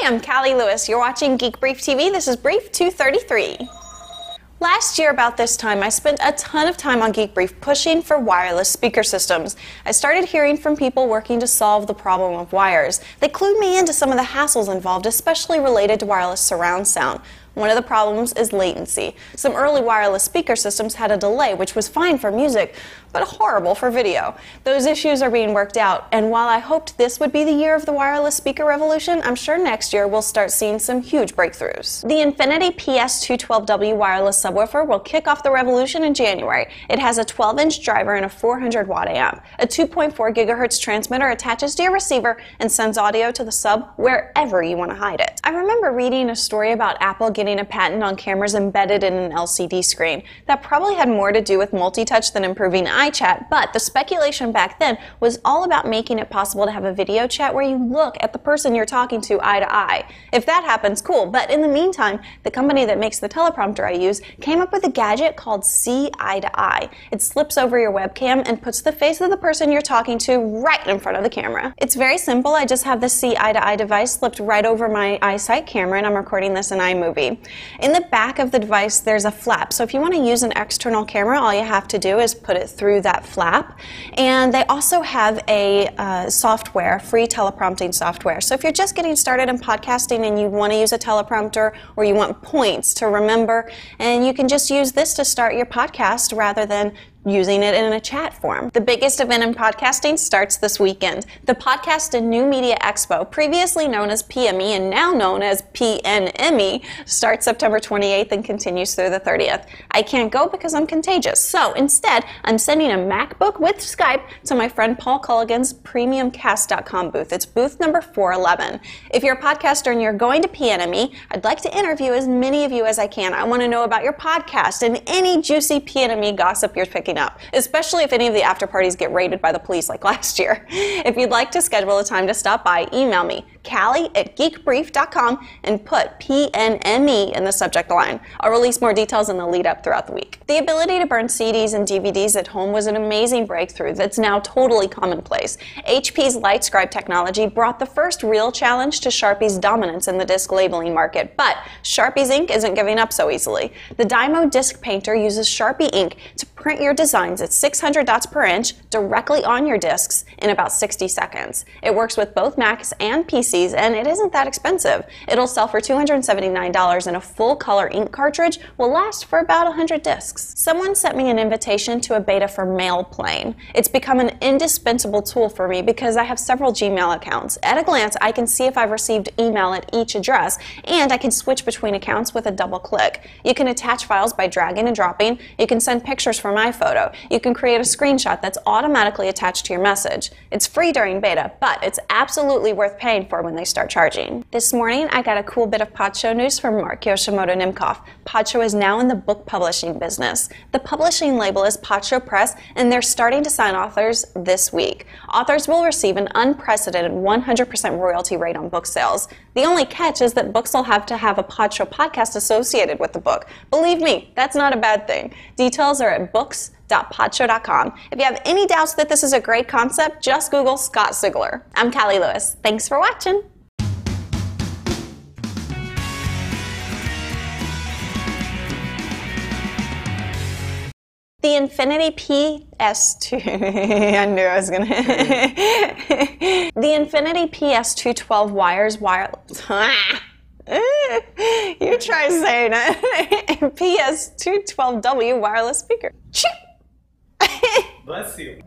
I'm Callie Lewis. You're watching Geek Brief TV. This is Brief 233. Last year about this time, I spent a ton of time on Geek Brief pushing for wireless speaker systems. I started hearing from people working to solve the problem of wires. They clued me into some of the hassles involved, especially related to wireless surround sound. One of the problems is latency. Some early wireless speaker systems had a delay, which was fine for music, but horrible for video. Those issues are being worked out, and while I hoped this would be the year of the wireless speaker revolution, I'm sure next year we'll start seeing some huge breakthroughs. The Infinity PS212W wireless subwoofer will kick off the revolution in January. It has a 12-inch driver and a 400-watt amp. A 2.4 gigahertz transmitter attaches to your receiver and sends audio to the sub wherever you want to hide it. I remember reading a story about Apple getting a patent on cameras embedded in an LCD screen. That probably had more to do with multi-touch than improving iChat, but the speculation back then was all about making it possible to have a video chat where you look at the person you're talking to eye to eye. If that happens, cool, but in the meantime, the company that makes the teleprompter I use came up with a gadget called See Eye to Eye. It slips over your webcam and puts the face of the person you're talking to right in front of the camera. It's very simple. I just have the See Eye to Eye device slipped right over my iSight camera, and I'm recording this in iMovie. In the back of the device, there's a flap. So if you want to use an external camera, all you have to do is put it through that flap. And they also have a software, free teleprompting software. So if you're just getting started in podcasting and you want to use a teleprompter or you want points to remember, and you can just use this to start your podcast rather than using it in a chat form. The biggest event in podcasting starts this weekend. The Podcast and New Media Expo, previously known as PNME and now known as PNME, starts September 28th and continues through the 30th. I can't go because I'm contagious, so instead I'm sending a MacBook with Skype to my friend Paul Colligan's PremiumCast.com booth. It's booth number 411. If you're a podcaster and you're going to PNME, I'd like to interview as many of you as I can. I want to know about your podcast and any juicy PNME gossip you're picking up, especially if any of the after parties get raided by the police like last year. If you'd like to schedule a time to stop by, email me, Callie@geekbrief.com, and put PNME in the subject line. I'll release more details in the lead up throughout the week. The ability to burn CDs and DVDs at home was an amazing breakthrough that's now totally commonplace. HP's LightScribe technology brought the first real challenge to Sharpie's dominance in the disc labeling market, but Sharpie's ink isn't giving up so easily. The Dymo DiscPainter uses Sharpie ink to print your designs at 600 dots per inch directly on your discs in about 60 seconds. It works with both Macs and PCs, and it isn't that expensive. It'll sell for $279, and a full-color ink cartridge will last for about 100 discs. Someone sent me an invitation to a beta for Mailplane. It's become an indispensable tool for me because I have several Gmail accounts. At a glance, I can see if I've received email at each address, and I can switch between accounts with a double click. You can attach files by dragging and dropping. You can send pictures from iPhoto. You can create a screenshot that's automatically attached to your message. It's free during beta, but it's absolutely worth paying for when they start charging. This morning, I got a cool bit of PodShow news from Mark Yoshimoto-Nimkoff. PodShow is now in the book publishing business. The publishing label is PodShow Press, and they're starting to sign authors this week. Authors will receive an unprecedented 100% royalty rate on book sales. The only catch is that books will have to have a PodShow podcast associated with the book. Believe me, that's not a bad thing. Details are at books.podshow.com. If you have any doubts that this is a great concept, just Google Scott Sigler. I'm Callie Lewis. Thanks for watching. The Infinity PS2, I knew I was gonna. The Infinity PS212 you try saying it. PS212W wireless speaker. Bless you.